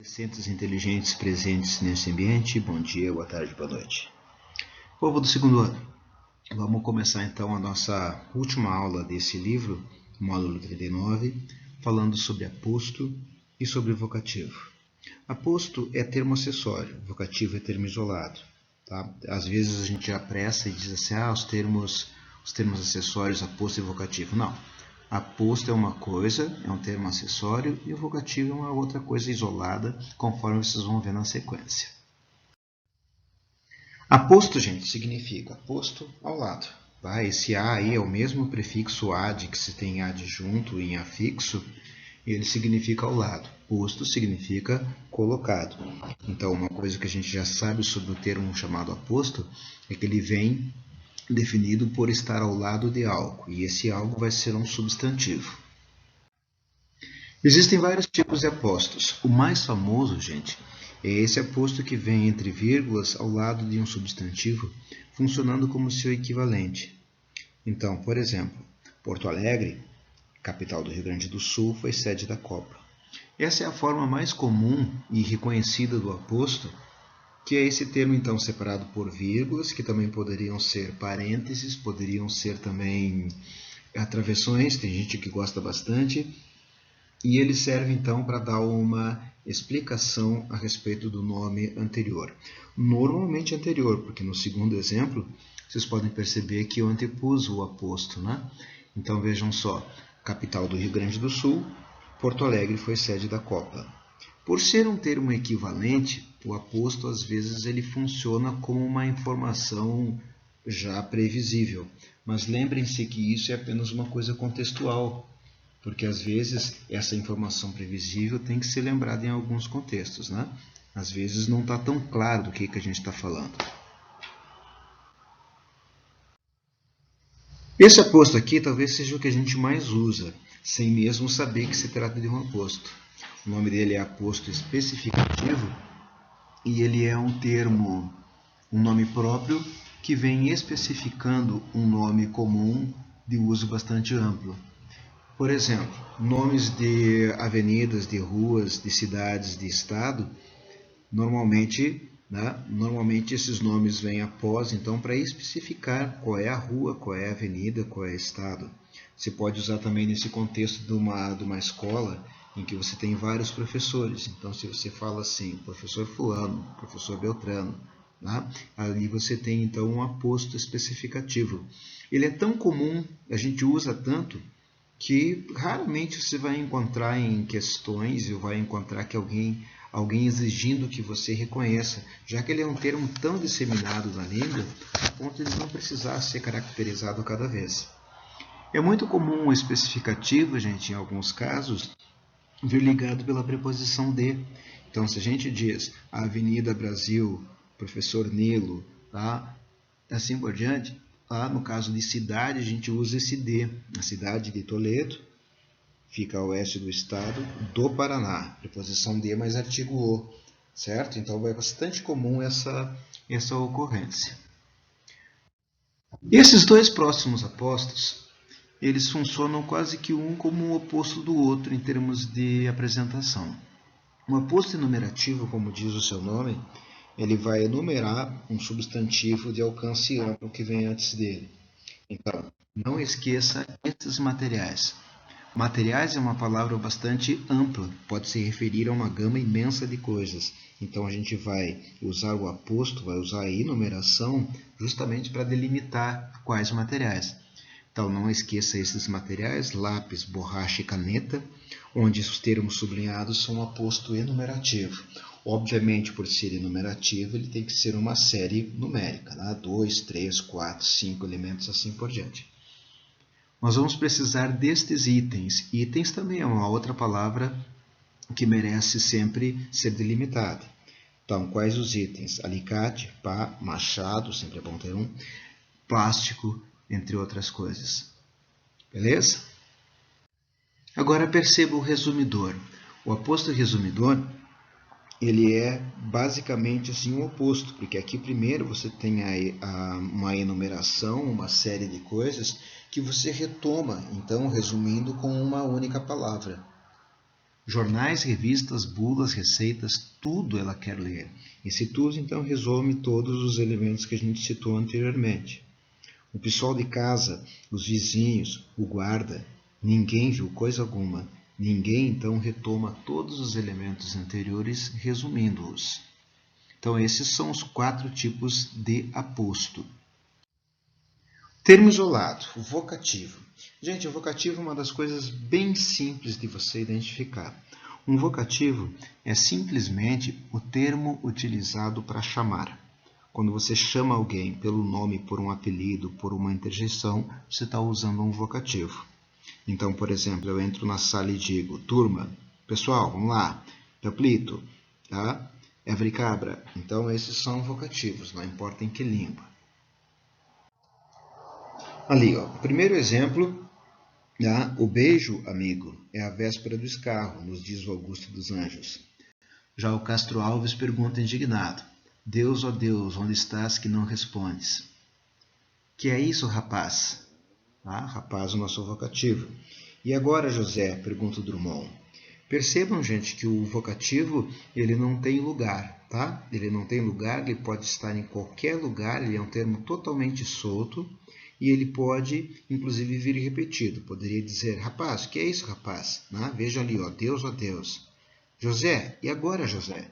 Adolescentes inteligentes presentes nesse ambiente, bom dia, boa tarde, boa noite. Povo do segundo ano, vamos começar então a nossa última aula desse livro, módulo 39, falando sobre aposto e sobre vocativo. Aposto é termo acessório, vocativo é termo isolado. Tá? Às vezes a gente apressa e diz assim, os termos acessórios, aposto e vocativo. Não. Aposto é uma coisa, é um termo acessório, e o vocativo é uma outra coisa isolada, conforme vocês vão ver na sequência. Aposto, gente, significa aposto ao lado. Tá? Esse A aí é o mesmo prefixo ad que se tem adjunto em afixo, e ele significa ao lado. Posto significa colocado. Então, uma coisa que a gente já sabe sobre o termo chamado aposto é que ele vem definido por estar ao lado de algo, e esse algo vai ser um substantivo. Existem vários tipos de apostos. O mais famoso, gente, é esse aposto que vem entre vírgulas ao lado de um substantivo, funcionando como seu equivalente. Então, por exemplo, Porto Alegre, capital do Rio Grande do Sul, foi sede da Copa. Essa é a forma mais comum e reconhecida do aposto, que é esse termo então separado por vírgulas, que também poderiam ser parênteses, poderiam ser também travessões, tem gente que gosta bastante, e ele serve então para dar uma explicação a respeito do nome anterior. Normalmente anterior, porque no segundo exemplo, vocês podem perceber que eu antepus o aposto, né? Então vejam só, capital do Rio Grande do Sul, Porto Alegre foi sede da Copa. Por ser um termo equivalente, o aposto às vezes ele funciona como uma informação já previsível. Mas lembrem-se que isso é apenas uma coisa contextual, porque às vezes essa informação previsível tem que ser lembrada em alguns contextos, né? Às vezes não está tão claro do que a gente está falando. Esse aposto aqui talvez seja o que a gente mais usa, sem mesmo saber que se trata de um aposto. O nome dele é aposto especificativo e ele é um termo, um nome próprio que vem especificando um nome comum de uso bastante amplo. Por exemplo, nomes de avenidas, de ruas, de cidades, de estado, normalmente esses nomes vêm após, então, para especificar qual é a rua, qual é a avenida, qual é o estado. Você pode usar também nesse contexto de uma escola em que você tem vários professores. Então, se você fala assim, professor fulano, professor Beltrano, ali você tem então um aposto especificativo. Ele é tão comum, a gente usa tanto, que raramente você vai encontrar em questões ou vai encontrar que alguém exigindo que você reconheça, já que ele é um termo tão disseminado na língua, a ponto de não precisar ser caracterizado cada vez. É muito comum o especificativo, gente, em alguns casos, vir ligado pela preposição de. Então, se a gente diz a Avenida Brasil, professor Nilo, assim por diante, no caso de cidade, a gente usa esse de. A cidade de Toledo fica a oeste do estado do Paraná. Preposição de mais artigo o, certo? Então é bastante comum essa ocorrência. Esses dois próximos apostos, eles funcionam quase que um como o oposto do outro em termos de apresentação. O aposto enumerativo, como diz o seu nome, ele vai enumerar um substantivo de alcance amplo que vem antes dele. Então, não esqueça esses materiais. Materiais é uma palavra bastante ampla, pode se referir a uma gama imensa de coisas. Então, a gente vai usar o aposto, vai usar a enumeração justamente para delimitar quais materiais. Então, não esqueça esses materiais, lápis, borracha e caneta, onde os termos sublinhados são aposto enumerativo. Obviamente, por ser enumerativo, ele tem que ser uma série numérica, 2, 3, 4, 5 elementos, assim por diante. Nós vamos precisar destes itens. Itens também é uma outra palavra que merece sempre ser delimitada. Então, quais os itens? Alicate, pá, machado, sempre é bom ter um, plástico, entre outras coisas. Beleza? Agora perceba o resumidor. O aposto resumidor, ele é basicamente assim o oposto, porque aqui primeiro você tem uma enumeração, uma série de coisas que você retoma, então resumindo com uma única palavra. Jornais, revistas, bulas, receitas, tudo ela quer ler. Esse tudo, então, resume todos os elementos que a gente citou anteriormente. O pessoal de casa, os vizinhos, o guarda, ninguém viu coisa alguma. Ninguém, então, retoma todos os elementos anteriores, resumindo-os. Então, esses são os 4 tipos de aposto. Termo isolado, o vocativo. Gente, o vocativo é uma das coisas bem simples de você identificar. Um vocativo é simplesmente o termo utilizado para chamar. Quando você chama alguém pelo nome, por um apelido, por uma interjeição, você está usando um vocativo. Então, por exemplo, eu entro na sala e digo, turma, pessoal, vamos lá, Paplito, tá? Evericabra. Então, esses são vocativos, não importa em que língua. Ali, ó, o primeiro exemplo, tá? O beijo, amigo, é a véspera do escarro, nos diz o Augusto dos Anjos. Já o Castro Alves pergunta indignado, Deus, ó Deus, onde estás que não respondes? Que é isso, rapaz? Ah, rapaz, o nosso vocativo. E agora, José? Pergunta o Drummond. Percebam, gente, que o vocativo ele não tem lugar, tá? Ele não tem lugar, ele pode estar em qualquer lugar, ele é um termo totalmente solto e ele pode, inclusive, vir repetido. Poderia dizer, rapaz, que é isso, rapaz? Né? Veja ali, ó Deus, José, e agora, José?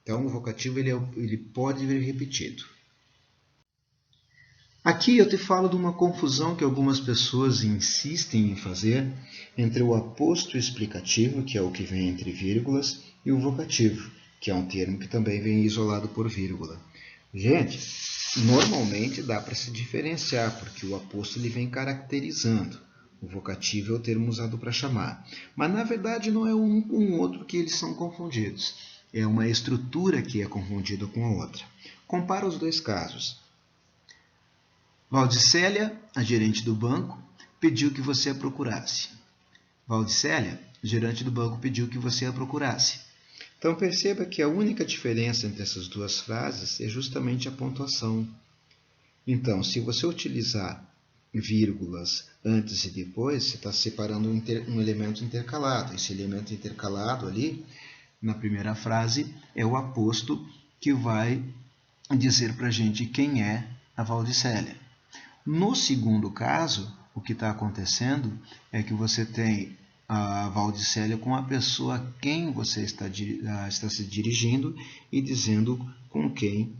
Então, o vocativo ele pode vir repetido. Aqui eu te falo de uma confusão que algumas pessoas insistem em fazer entre o aposto explicativo, que é o que vem entre vírgulas, e o vocativo, que é um termo que também vem isolado por vírgula. Gente, normalmente dá para se diferenciar, porque o aposto ele vem caracterizando. O vocativo é o termo usado para chamar. Mas, na verdade, não é um com o outro que eles são confundidos. É uma estrutura que é confundida com a outra. Compara os dois casos. Valdicélia, a gerente do banco, pediu que você a procurasse. Valdicélia, gerente do banco, pediu que você a procurasse. Então perceba que a única diferença entre essas duas frases é justamente a pontuação. Então, se você utilizar vírgulas antes e depois, você está separando um elemento intercalado. Esse elemento intercalado ali, na primeira frase, é o aposto que vai dizer para a gente quem é a Valdicélia. No segundo caso, o que está acontecendo é que você tem a Valdicélia com a pessoa a quem você está se dirigindo e dizendo com quem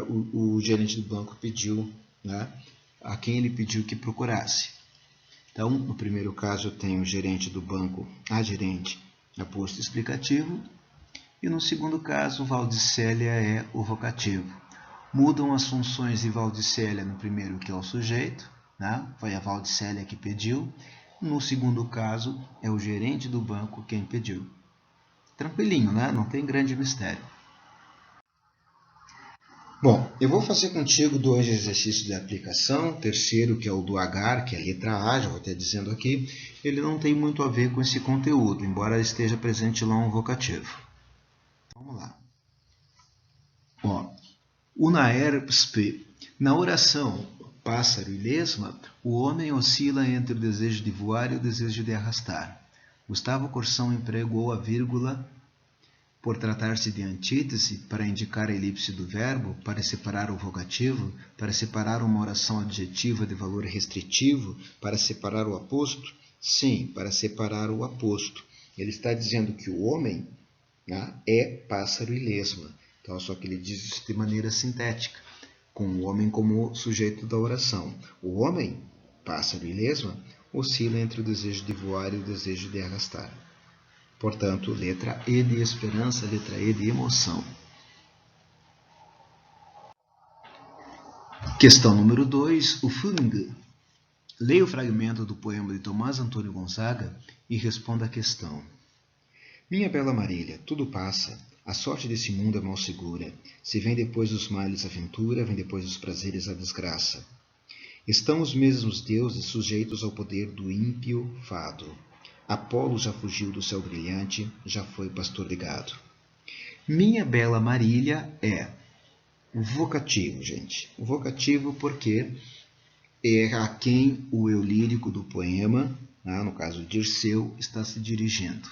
o gerente do banco pediu, né, a quem ele pediu que procurasse. Então, no primeiro caso, eu tenho o gerente do banco, a gerente, aposto explicativo, e no segundo caso, Valdicélia é o vocativo. Mudam as funções de Valdicélia no primeiro, que é o sujeito, né? Foi a Valdicélia que pediu. No segundo caso, é o gerente do banco quem pediu. Tranquilinho, né? Não tem grande mistério. Bom, eu vou fazer contigo 2 exercícios de aplicação. O terceiro, que é o do agar, que é a letra A, já vou até dizendo aqui, ele não tem muito a ver com esse conteúdo, embora esteja presente lá um vocativo. Vamos lá. Ó, Unaerpsp. Na oração pássaro e lesma, o homem oscila entre o desejo de voar e o desejo de arrastar. Gustavo Corsão empregou a vírgula por tratar-se de antítese para indicar a elipse do verbo, para separar o vocativo, para separar uma oração adjetiva de valor restritivo, para separar o aposto? Sim, para separar o aposto. Ele está dizendo que o homem, né, é pássaro e lesma. Então, só que ele diz isso de maneira sintética, com o homem como sujeito da oração. O homem, pássaro e lesma, oscila entre o desejo de voar e o desejo de arrastar. Portanto, letra E de esperança, letra E de emoção. Questão número 2, o Fung. Leia o fragmento do poema de Tomás Antônio Gonzaga e responda a questão. Minha bela Marília, tudo passa. A sorte desse mundo é mal segura. Se vem depois dos males a ventura, vem depois dos prazeres a desgraça. Estão os mesmos deuses sujeitos ao poder do ímpio fado. Apolo já fugiu do céu brilhante, já foi pastor de gado. Minha bela Marília é o vocativo, gente. O vocativo porque é a quem o eu lírico do poema, né, no caso Dirceu, está se dirigindo.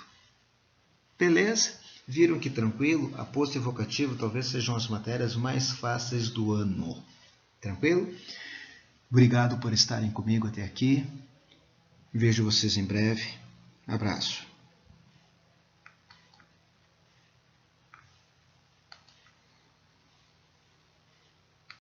Beleza? Viram que tranquilo? Aposto evocativo talvez sejam as matérias mais fáceis do ano. Tranquilo? Obrigado por estarem comigo até aqui. Vejo vocês em breve. Abraço.